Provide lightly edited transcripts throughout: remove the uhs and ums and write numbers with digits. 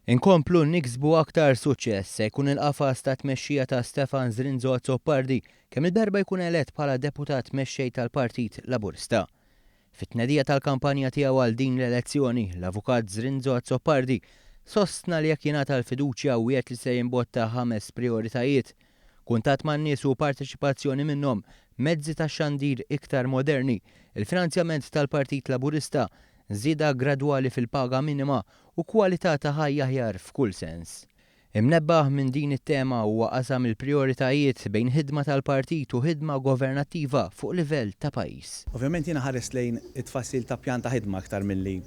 Inkomplu niksbu aktar suċċess se jkun il-qafas ta' tmexxija ta' Stefan Zrinzo Azzopardi kemm il-darba jkun elett bħala deputat mexxej tal-Partit Laburista. Fit-tnedija tal-kampanja tiegħu għal din l-elezzjoni, l-avukat Zrinzo Azzopardi sostna li jekk jingħata l-fiduċja u li se jimbotta 5 prioritajiet, kuntatt man-nies u parteċipazzjoni minnhom, mezzi tax-xandir iktar moderni, il-finanzjament tal-Partit Laburista, żieda gradwali fil-paga minima u kwalità ta' ħajja aħjar f'kull sens. Imnebbaħ minn din it-tema huwa qasam il-prijoritajiet bejn ħidma tal-partit u ħidma governattiva fuq livell ta' pajjiż. Ovvjament jiena ħares lejn it-tfassil ta' pjan ta' ħidma aktar milli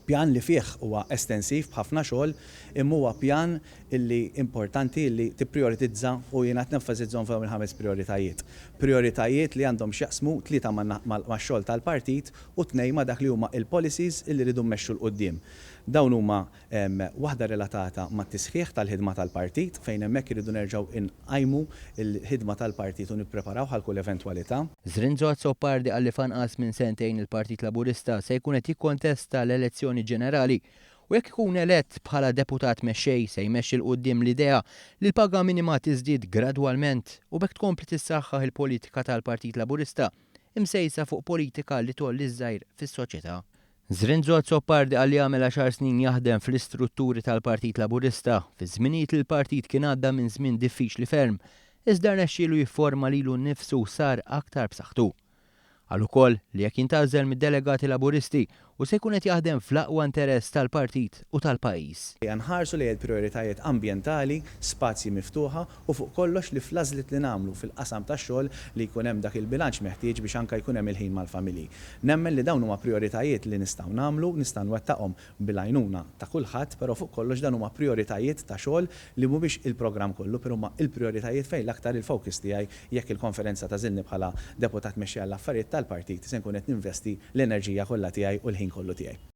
pjan li fih huwa estensiv b'ħafna xogħol, imma huwa pjan illi importanti illi tipprioritizza u jiena qed nenfasizzhom fuq il-5 prioritajiet. Prioritajiet li għandhom x'jaqsmu 3 max-xogħol tal-partit u 2 ma' dak li huma il-policies illi rridu mmexxu l qudiem. Dawn huma waħda relatata mat-tisħiħ tal-ħidma tal-partit fejn hemmhekk iridu nerġgħu inqajmu l-ħidma tal-partit u nippreparaw għal kull eventwalità. Zrinzo Azzopardi qal li fanqas minn sentejn il-Partit Laburista se jkun qed jikkontesta l-elezzjoni ġenerali u jekk ikun elett bħala deputat mexxej se jmexxi l quddiem l-idea li l-paga minima tiżdied gradwalment u bekk tkompli tissaħħaħ il-politika tal-Partit Laburista imsejsa fuq politika li tolli żgħir fis-soċjetà. Zrinzo Azzopardi qal li għamel 10 snin jaħdem fl-istrutturi tal-Partit Laburista, fi żminijiet li l-partit kien għadda minn żmien diffiċli ferm, iżda rnexxielu jifforma lilu nnifsu sar aktar b'saħħtu. Qal ukoll li jekk jintgħażel mid-delegati Laburisti u se jkun qed jaħdem fl-aqwa interess tal-partit u tal-pajjiż. Nħarsu lejn il-prijoritajiet ambjentali, spazji miftuħa u fuq kollox li fl-għażliet li nagħmlu fil-qasam tax-xogħol li jkun hemm dak il-bilanċ meħtieġ biex anke jkun hemm il-ħin mal-familji. Nemmen li dawn huma prijoritajiet li nistgħu nagħmlu, nistgħu nwettaqhom bil-għajnuna ta' kulħadd, però fuq kollox dan huma prijoritajiet ta' xogħol li mhumiex il-programm kollu, però huma il-prijoritajiet fejn l-aktar il-fokus tiegħi jekk il-konferenza tażilni bħala deputat mexxej għall-affarijiet tal-partit se nkun qed ninvesti l-enerġija kollha tiegħi u l-ħin kollu tiegħi.